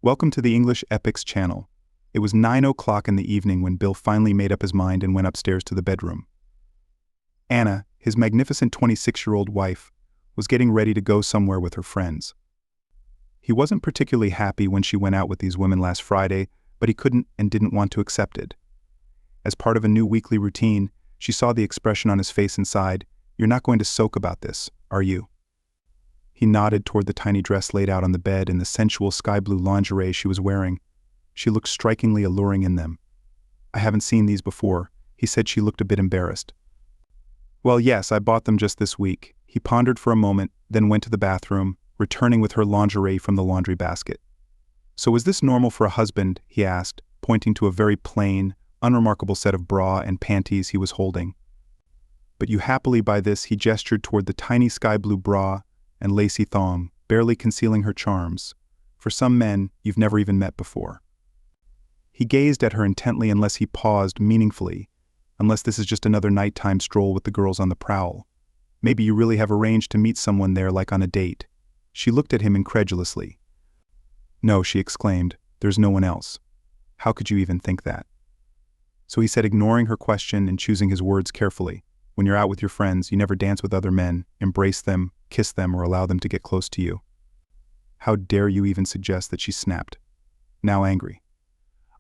Welcome to the English Epics channel. It was 9 o'clock in the evening when Bill finally made up his mind and went upstairs to the bedroom. Anna, his magnificent 26-year-old wife, was getting ready to go somewhere with her friends. He wasn't particularly happy when she went out with these women last Friday, but he couldn't and didn't want to accept it. As part of a new weekly routine, she saw the expression on his face and sighed, "You're not going to soak about this, are you?" He nodded toward the tiny dress laid out on the bed and the sensual sky-blue lingerie she was wearing. She looked strikingly alluring in them. "I haven't seen these before," he said. She looked a bit embarrassed. "Well, yes, I bought them just this week." He pondered for a moment, then went to the bathroom, returning with her lingerie from the laundry basket. "So is this normal for a husband?" he asked, pointing to a very plain, unremarkable set of bra and panties he was holding. "But you happily buy this," he gestured toward the tiny sky-blue bra and lacy thong, barely concealing her charms. "For some men you've never even met before." He gazed at her intently unless he paused meaningfully. "Unless this is just another nighttime stroll with the girls on the prowl. Maybe you really have arranged to meet someone there like on a date." She looked at him incredulously. "No," she exclaimed, "there's no one else. How could you even think that?" So he said, ignoring her question and choosing his words carefully, "When you're out with your friends, you never dance with other men, embrace them, kiss them, or allow them to get close to you." "How dare you even suggest that?" she snapped, now angry.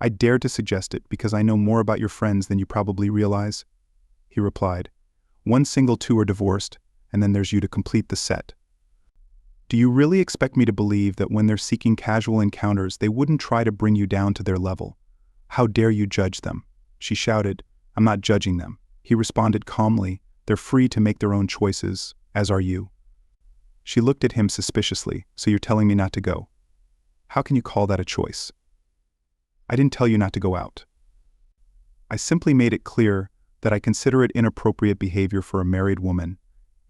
"I dared to suggest it because I know more about your friends than you probably realize," he replied. "One single, two are divorced, and then there's you to complete the set. Do you really expect me to believe that when they're seeking casual encounters, they wouldn't try to bring you down to their level? How dare you judge them?" She shouted. "I'm not judging them," he responded calmly. "They're free to make their own choices, as are you." She looked at him suspiciously. "So you're telling me not to go? How can you call that a choice?" "I didn't tell you not to go out. I simply made it clear that I consider it inappropriate behavior for a married woman,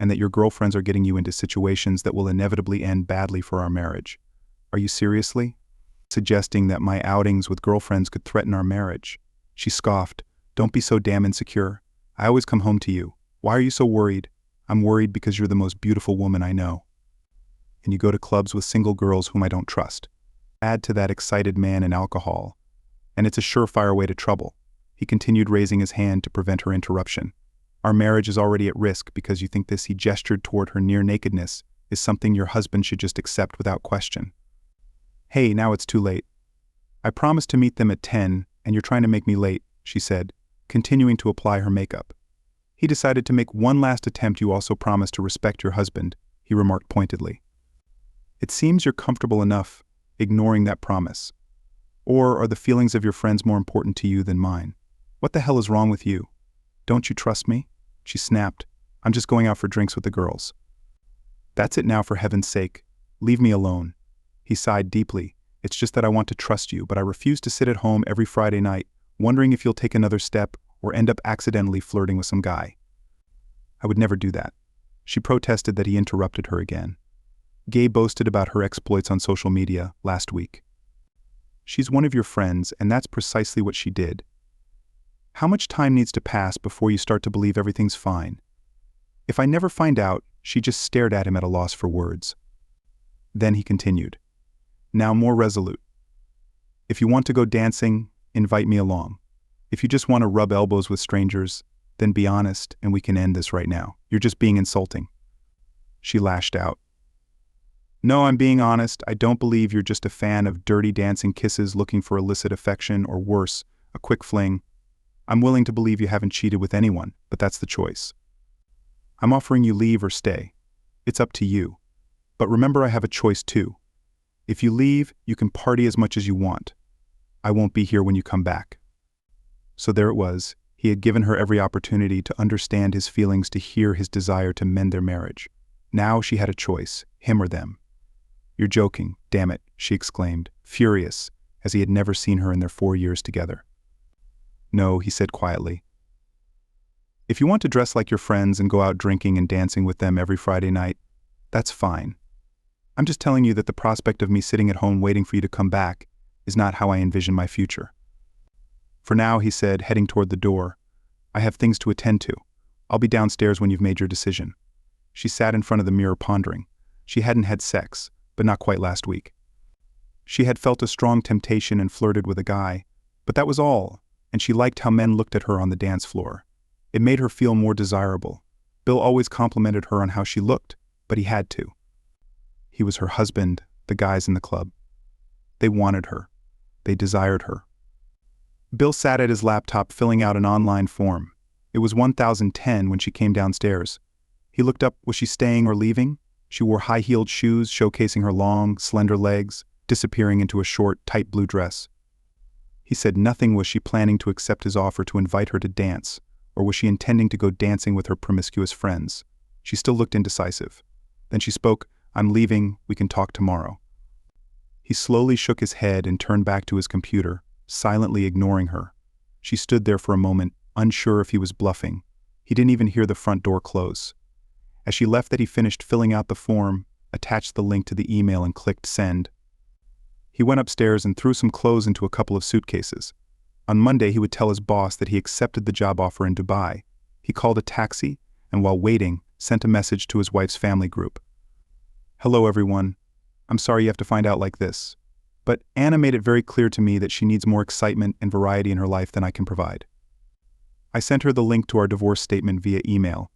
and that your girlfriends are getting you into situations that will inevitably end badly for our marriage." "Are you seriously suggesting that my outings with girlfriends could threaten our marriage?" She scoffed. "Don't be so damn insecure. I always come home to you. Why are you so worried?" "I'm worried because you're the most beautiful woman I know. And you go to clubs with single girls whom I don't trust. Add to that excited man and alcohol, and it's a surefire way to trouble." He continued, raising his hand to prevent her interruption. "Our marriage is already at risk because you think this," he gestured toward her near nakedness, "is something your husband should just accept without question. Hey, now it's too late. I promised to meet them at 10, and you're trying to make me late," she said, continuing to apply her makeup. "He decided to make one last attempt. You also promised to respect your husband," he remarked pointedly. "It seems you're comfortable enough ignoring that promise. Or are the feelings of your friends more important to you than mine? What the hell is wrong with you? Don't you trust me?" She snapped. "I'm just going out for drinks with the girls." "That's it now, for heaven's sake. Leave me alone." He sighed deeply. "It's just that I want to trust you, but I refuse to sit at home every Friday night, wondering if you'll take another step or end up accidentally flirting with some guy." "I would never do that." She protested that he interrupted her again. "Gay boasted about her exploits on social media last week. She's one of your friends, and that's precisely what she did. How much time needs to pass before you start to believe everything's fine?" "If I never find out," she just stared at him at a loss for words. Then he continued, now more resolute. "If you want to go dancing, invite me along. If you just want to rub elbows with strangers, then be honest and we can end this right now. You're just being insulting." She lashed out. "No, I'm being honest. I don't believe you're just a fan of dirty dancing kisses looking for illicit affection, or worse, a quick fling. I'm willing to believe you haven't cheated with anyone, but that's the choice. I'm offering you leave or stay. It's up to you. But remember, I have a choice too. If you leave, you can party as much as you want. I won't be here when you come back." So there it was. He had given her every opportunity to understand his feelings, to hear his desire to mend their marriage. Now she had a choice, him or them. "You're joking, damn it," she exclaimed, furious, as he had never seen her in their 4 years together. "No," he said quietly. "If you want to dress like your friends and go out drinking and dancing with them every Friday night, that's fine. I'm just telling you that the prospect of me sitting at home waiting for you to come back is not how I envision my future. For now," he said, heading toward the door, "I have things to attend to. I'll be downstairs when you've made your decision." She sat in front of the mirror pondering. She hadn't had sex, but not quite last week. She had felt a strong temptation and flirted with a guy, but that was all, and she liked how men looked at her on the dance floor. It made her feel more desirable. Bill always complimented her on how she looked, but he had to. He was her husband, the guys in the club. They wanted her. They desired her. Bill sat at his laptop filling out an online form. It was 1010 when she came downstairs. He looked up. Was she staying or leaving? She wore high-heeled shoes showcasing her long, slender legs, disappearing into a short, tight blue dress. He said nothing. Was she planning to accept his offer to invite her to dance, or was she intending to go dancing with her promiscuous friends? She still looked indecisive. Then she spoke. I'm leaving. We can talk tomorrow. He slowly shook his head and turned back to his computer, silently ignoring her. She stood there for a moment, unsure if he was bluffing. He didn't even hear the front door close. As she left that, he finished filling out the form, attached the link to the email and clicked send. He went upstairs and threw some clothes into a couple of suitcases. On Monday, he would tell his boss that he accepted the job offer in Dubai. He called a taxi, and while waiting, sent a message to his wife's family group. Hello everyone. I'm sorry you have to find out like this. But Anna made it very clear to me that she needs more excitement and variety in her life than I can provide. I sent her the link to our divorce statement via email.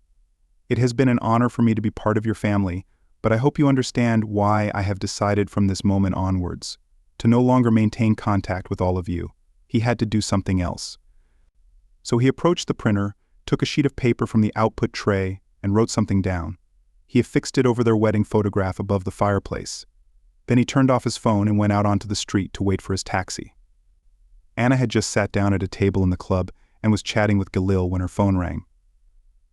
It has been an honor for me to be part of your family, but I hope you understand why I have decided from this moment onwards to no longer maintain contact with all of you. He had to do something else. So he approached the printer, took a sheet of paper from the output tray, and wrote something down. He affixed it over their wedding photograph above the fireplace. Then he turned off his phone and went out onto the street to wait for his taxi. Anna had just sat down at a table in the club and was chatting with Galil when her phone rang.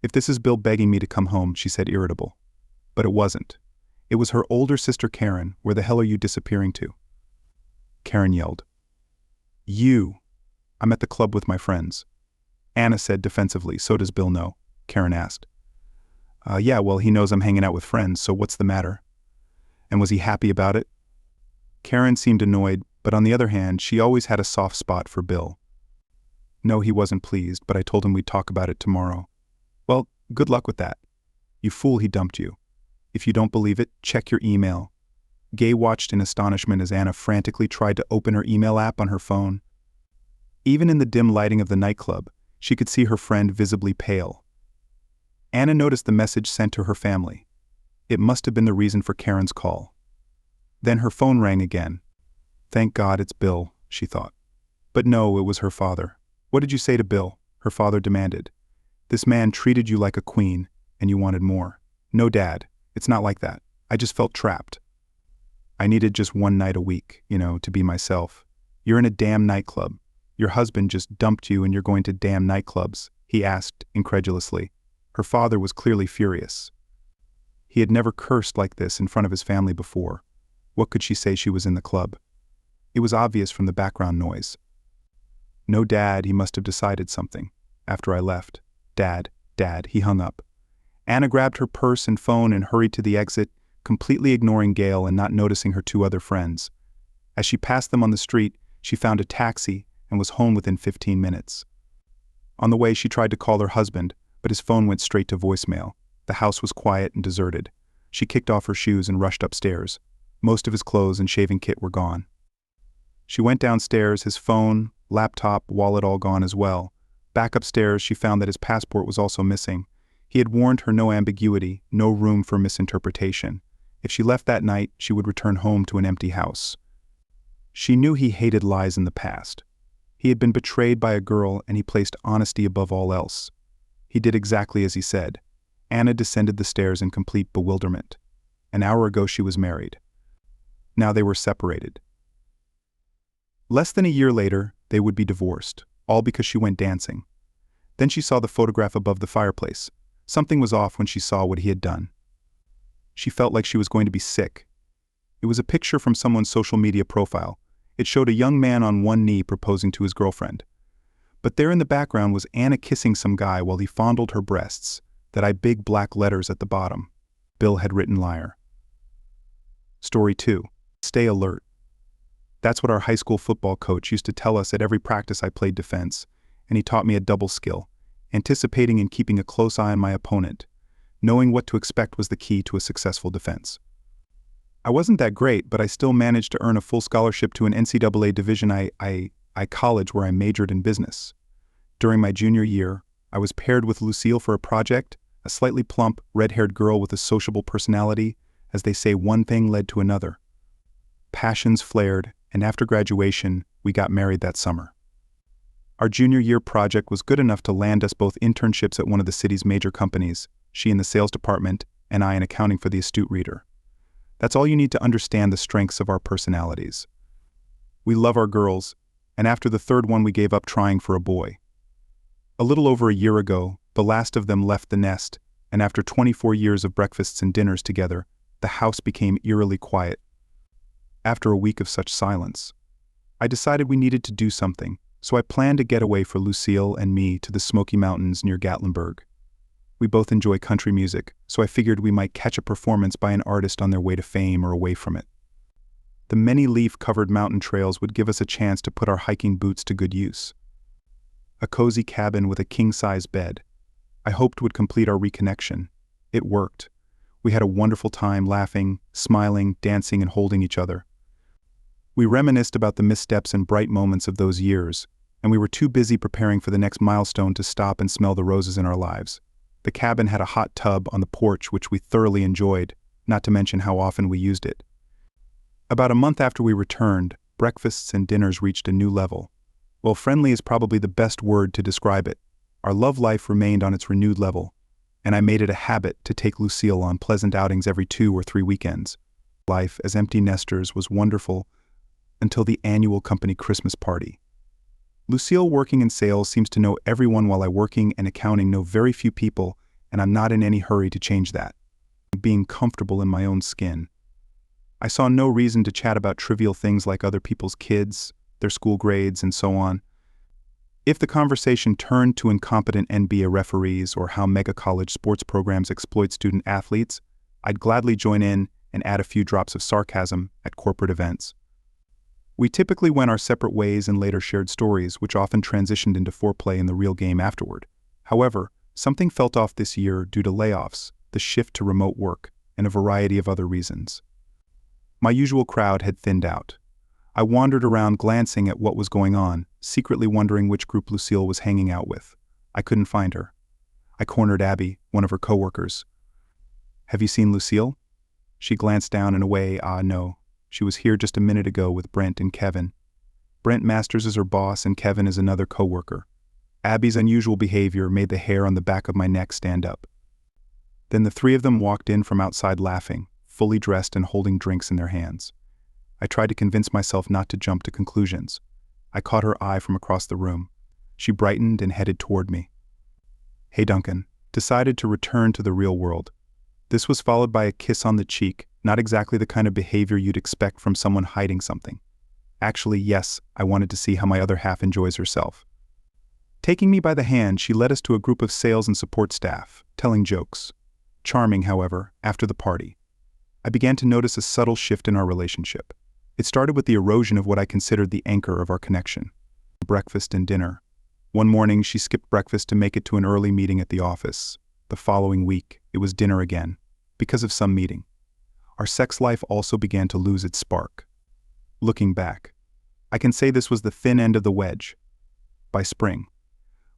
If this is Bill begging me to come home, she said, irritable. But it wasn't. It was her older sister Karen. Where the hell are you disappearing to? Karen yelled. You. I'm at the club with my friends. Anna said defensively. So does Bill know? Karen asked. Yeah, well, he knows I'm hanging out with friends, so what's the matter? And was he happy about it? Karen seemed annoyed, but on the other hand, she always had a soft spot for Bill. No, he wasn't pleased, but I told him we'd talk about it tomorrow. Well, good luck with that. You fool, he dumped you. If you don't believe it, check your email. Gay watched in astonishment as Anna frantically tried to open her email app on her phone. Even in the dim lighting of the nightclub, she could see her friend visibly pale. Anna noticed the message sent to her family. It must have been the reason for Karen's call. Then her phone rang again. Thank God it's Bill, she thought. But no, it was her father. What did you say to Bill? Her father demanded. This man treated you like a queen, and you wanted more. No, Dad, it's not like that. I just felt trapped. I needed just one night a week, to be myself. You're in a damn nightclub. Your husband just dumped you and you're going to damn nightclubs, he asked incredulously. Her father was clearly furious. He had never cursed like this in front of his family before. What could she say? She was in the club? It was obvious from the background noise. No, Dad, he must have decided something. After I left. Dad, he hung up. Anna grabbed her purse and phone and hurried to the exit, completely ignoring Gail and not noticing her two other friends. As she passed them on the street, she found a taxi and was home within 15 minutes. On the way, she tried to call her husband, but his phone went straight to voicemail. The house was quiet and deserted. She kicked off her shoes and rushed upstairs. Most of his clothes and shaving kit were gone. She went downstairs, his phone, laptop, wallet all gone as well. Back upstairs, she found that his passport was also missing. He had warned her no ambiguity, no room for misinterpretation. If she left that night, she would return home to an empty house. She knew he hated lies in the past. He had been betrayed by a girl and he placed honesty above all else. He did exactly as he said. Anna descended the stairs in complete bewilderment. An hour ago she was married. Now they were separated. Less than a year later, they would be divorced, all because she went dancing. Then she saw the photograph above the fireplace. Something was off when she saw what he had done. She felt like she was going to be sick. It was a picture from someone's social media profile. It showed a young man on one knee proposing to his girlfriend. But there in the background was Anna kissing some guy while he fondled her breasts, that I big black letters at the bottom. Bill had written liar. Story 2. Stay alert. That's what our high school football coach used to tell us at every practice I played defense, and he taught me a double skill, anticipating and keeping a close eye on my opponent. Knowing what to expect was the key to a successful defense. I wasn't that great, but I still managed to earn a full scholarship to an NCAA Division I college where I majored in business. During my junior year, I was paired with Lucille for a project, a slightly plump, red-haired girl with a sociable personality. As they say, one thing led to another. Passions flared, and after graduation, we got married that summer. Our junior year project was good enough to land us both internships at one of the city's major companies, she in the sales department and I in accounting for the astute reader. That's all you need to understand the strengths of our personalities. We love our girls, and after the third one we gave up trying for a boy. A little over a year ago, the last of them left the nest, and after 24 years of breakfasts and dinners together, the house became eerily quiet. After a week of such silence, I decided we needed to do something, so I planned a getaway for Lucille and me to the Smoky Mountains near Gatlinburg. We both enjoy country music, so I figured we might catch a performance by an artist on their way to fame or away from it. The many leaf-covered mountain trails would give us a chance to put our hiking boots to good use. A cozy cabin with a king-size bed, I hoped would complete our reconnection. It worked. We had a wonderful time laughing, smiling, dancing, and holding each other. We reminisced about the missteps and bright moments of those years, and we were too busy preparing for the next milestone to stop and smell the roses in our lives. The cabin had a hot tub on the porch which we thoroughly enjoyed, not to mention how often we used it. About a month after we returned, breakfasts and dinners reached a new level. Well, friendly is probably the best word to describe it. Our love life remained on its renewed level, and I made it a habit to take Lucille on pleasant outings every 2 or 3 weekends. Life as empty nesters was wonderful until the annual company Christmas party. Lucille, working in sales, seems to know everyone, while I, working and accounting, know very few people, and I'm not in any hurry to change that. Being comfortable in my own skin, I saw no reason to chat about trivial things like other people's kids, their school grades, and so on. If the conversation turned to incompetent NBA referees or how mega-college sports programs exploit student athletes, I'd gladly join in and add a few drops of sarcasm at corporate events. We typically went our separate ways and later shared stories, which often transitioned into foreplay in the real game afterward. However, something felt off this year due to layoffs, the shift to remote work, and a variety of other reasons. My usual crowd had thinned out. I wandered around glancing at what was going on, secretly wondering which group Lucille was hanging out with. I couldn't find her. I cornered Abby, one of her coworkers. "Have you seen Lucille?" She glanced down and away. No. She was here just a minute ago with Brent and Kevin. Brent Masters is her boss and Kevin is another coworker. Abby's unusual behavior made the hair on the back of my neck stand up. Then the 3 of them walked in from outside laughing, fully dressed and holding drinks in their hands. I tried to convince myself not to jump to conclusions. I caught her eye from across the room. She brightened and headed toward me. "Hey, Duncan." Decided to return to the real world. This was followed by a kiss on the cheek, not exactly the kind of behavior you'd expect from someone hiding something. Actually, yes, I wanted to see how my other half enjoys herself. Taking me by the hand, she led us to a group of sales and support staff, telling jokes. Charming, however, after the party, I began to notice a subtle shift in our relationship. It started with the erosion of what I considered the anchor of our connection: breakfast and dinner. One morning, she skipped breakfast to make it to an early meeting at the office. The following week, it was dinner again, because of some meeting. Our sex life also began to lose its spark. Looking back, I can say this was the thin end of the wedge. By spring,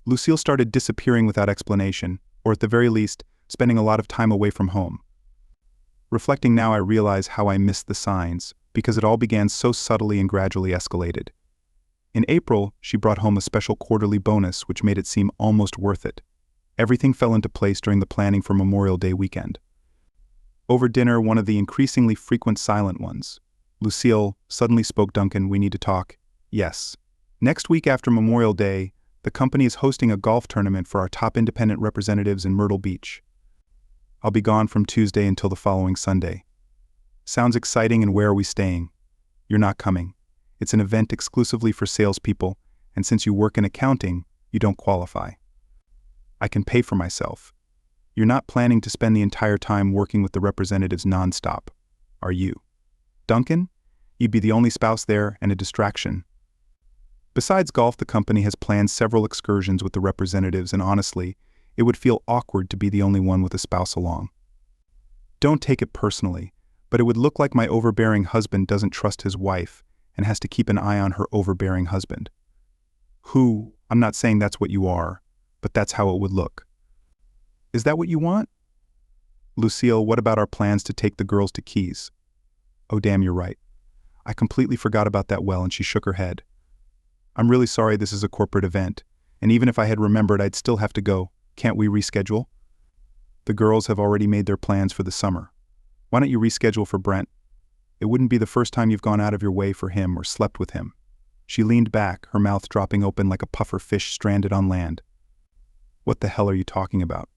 Lucille started disappearing without explanation, or at the very least, spending a lot of time away from home. Reflecting now, I realize how I missed the signs, because it all began so subtly and gradually escalated. In April, she brought home a special quarterly bonus which made it seem almost worth it. Everything fell into place during the planning for Memorial Day weekend. Over dinner, one of the increasingly frequent silent ones, Lucille suddenly spoke. "Duncan, we need to talk." "Yes." "Next week after Memorial Day, the company is hosting a golf tournament for our top independent representatives in Myrtle Beach. I'll be gone from Tuesday until the following Sunday." "Sounds exciting, and where are we staying?" "You're not coming. It's an event exclusively for salespeople, and since you work in accounting, you don't qualify." "I can pay for myself." "You're not planning to spend the entire time working with the representatives nonstop, are you?" "Duncan, you'd be the only spouse there and a distraction." Besides golf, the company has planned several excursions with the representatives, and honestly, it would feel awkward to be the only one with a spouse along. "Don't take it personally, But it would look like my overbearing husband doesn't trust his wife and has to keep an eye on her overbearing husband. I'm not saying that's what you are, but that's how it would look. Is that what you want? Lucille, what about our plans to take the girls to Keys? Oh damn, you're right. I completely forgot about that well, and she shook her head. I'm really sorry, this is a corporate event, and even if I had remembered, I'd still have to go. Can't we reschedule? The girls have already made their plans for the summer. Why don't you reschedule for Brent? It wouldn't be the first time you've gone out of your way for him or slept with him. She leaned back, her mouth dropping open like a puffer fish stranded on land. What the hell are you talking about?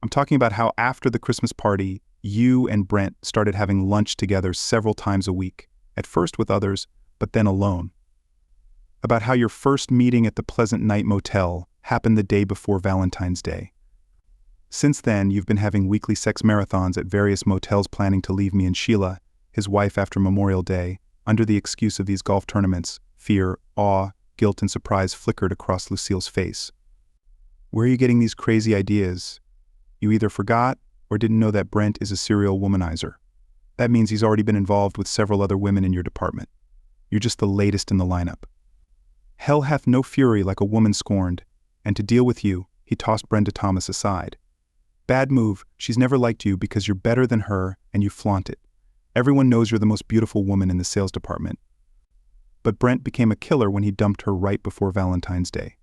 I'm talking about how after the Christmas party, you and Brent started having lunch together several times a week, at first with others, but then alone. About how your first meeting at the Pleasant Night Motel happened the day before Valentine's Day. Since then, you've been having weekly sex marathons at various motels, planning to leave me and Sheila, his wife, after Memorial Day, under the excuse of these golf tournaments. Fear, awe, guilt, and surprise flickered across Lucille's face. Where are you getting these crazy ideas? You either forgot or didn't know that Brent is a serial womanizer. That means he's already been involved with several other women in your department. You're just the latest in the lineup. Hell hath no fury like a woman scorned, and to deal with you, he tossed Brenda Thomas aside. Bad move, she's never liked you because you're better than her and you flaunt it. Everyone knows you're the most beautiful woman in the sales department. But Brent became a killer when he dumped her right before Valentine's Day.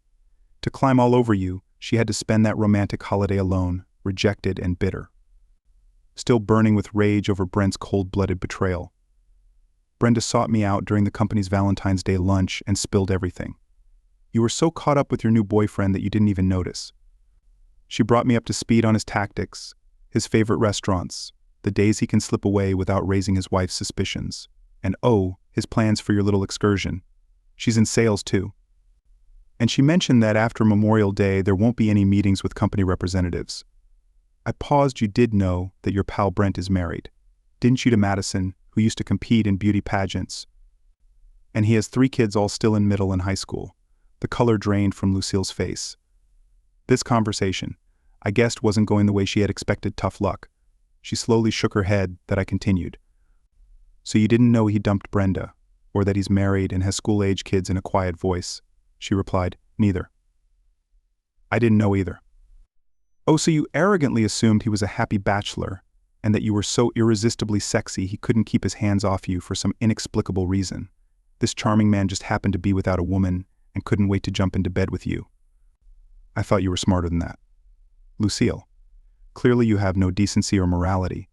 To climb all over you, she had to spend that romantic holiday alone, rejected and bitter. Still burning with rage over Brent's cold-blooded betrayal. Brenda sought me out during the company's Valentine's Day lunch and spilled everything. You were so caught up with your new boyfriend that you didn't even notice. She brought me up to speed on his tactics, his favorite restaurants, the days he can slip away without raising his wife's suspicions, and his plans for your little excursion. She's in sales too. And she mentioned that after Memorial Day there won't be any meetings with company representatives. I paused. You did know that your pal Brent is married, didn't you, to Madison, who used to compete in beauty pageants? And he has 3 kids, all still in middle and high school. The color drained from Lucille's face. This conversation, I guessed, wasn't going the way she had expected. Tough luck. She slowly shook her head. That I continued. So you didn't know he dumped Brenda, or that he's married and has school-age kids? In a quiet voice, she replied, neither. I didn't know either. Oh, so you arrogantly assumed he was a happy bachelor, and that you were so irresistibly sexy he couldn't keep his hands off you for some inexplicable reason. This charming man just happened to be without a woman and couldn't wait to jump into bed with you. I thought you were smarter than that. Lucille, clearly you have no decency or morality.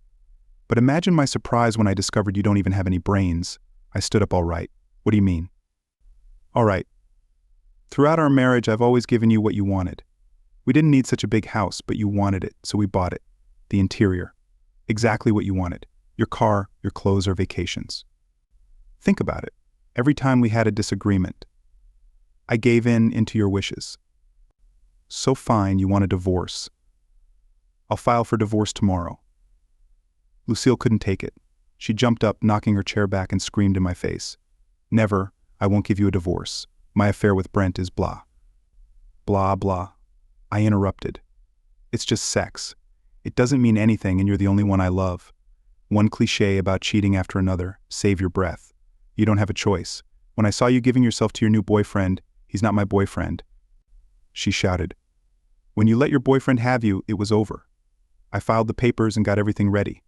But imagine my surprise when I discovered you don't even have any brains. I stood up. All right. What do you mean? All right. Throughout our marriage, I've always given you what you wanted. We didn't need such a big house, but you wanted it, so we bought it. The interior. Exactly what you wanted. Your car, your clothes, or vacations. Think about it. Every time we had a disagreement, I gave into your wishes. So fine, you want a divorce. I'll file for divorce tomorrow. Lucille couldn't take it. She jumped up, knocking her chair back, and screamed in my face. Never. I won't give you a divorce. My affair with Brent is blah. Blah, blah. I interrupted. It's just sex. It doesn't mean anything, and you're the only one I love. One cliché about cheating after another. Save your breath. You don't have a choice. When I saw you giving yourself to your new boyfriend, he's not my boyfriend. She shouted. When you let your boyfriend have you, it was over. I filed the papers and got everything ready.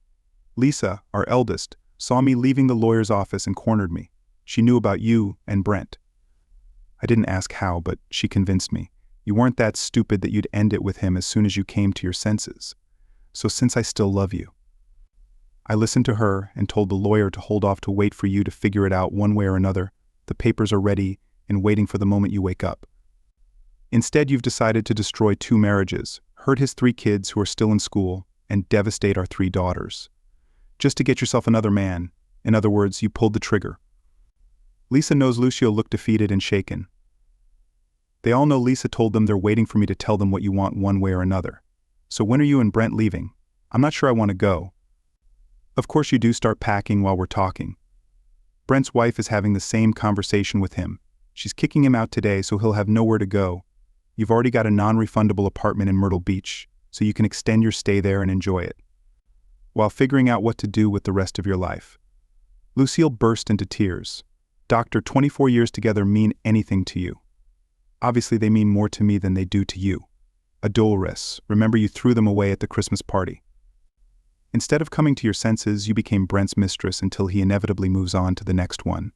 Lisa, our eldest, saw me leaving the lawyer's office and cornered me. She knew about you and Brent. I didn't ask how, but she convinced me. You weren't that stupid that you'd end it with him as soon as you came to your senses. So since I still love you, I listened to her and told the lawyer to hold off to wait for you to figure it out one way or another. The papers are ready and waiting for the moment you wake up. Instead, you've decided to destroy 2 marriages, hurt his 3 kids who are still in school, and devastate our 3 daughters. Just to get yourself another man. In other words, you pulled the trigger. Lisa knows. Lucio looked defeated and shaken. They all know Lisa told them they're waiting for me to tell them what you want one way or another. So when are you and Brent leaving? I'm not sure I want to go. Of course you do. Start packing while we're talking. Brent's wife is having the same conversation with him. She's kicking him out today, so he'll have nowhere to go. You've already got a non-refundable apartment in Myrtle Beach, so you can extend your stay there and enjoy it. while figuring out what to do with the rest of your life. Lucille burst into tears. Doctor, 24 years together mean anything to you. Obviously, they mean more to me than they do to you. Adolores, remember you threw them away at the Christmas party. Instead of coming to your senses, you became Brent's mistress until he inevitably moves on to the next one.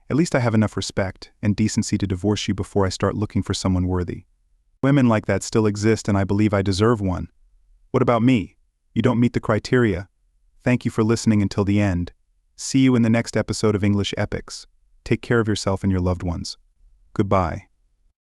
At least I have enough respect and decency to divorce you before I start looking for someone worthy. Women like that still exist, and I believe I deserve one. What about me? You don't meet the criteria. Thank you for listening until the end. See you in the next episode of English Epics. Take care of yourself and your loved ones. Goodbye.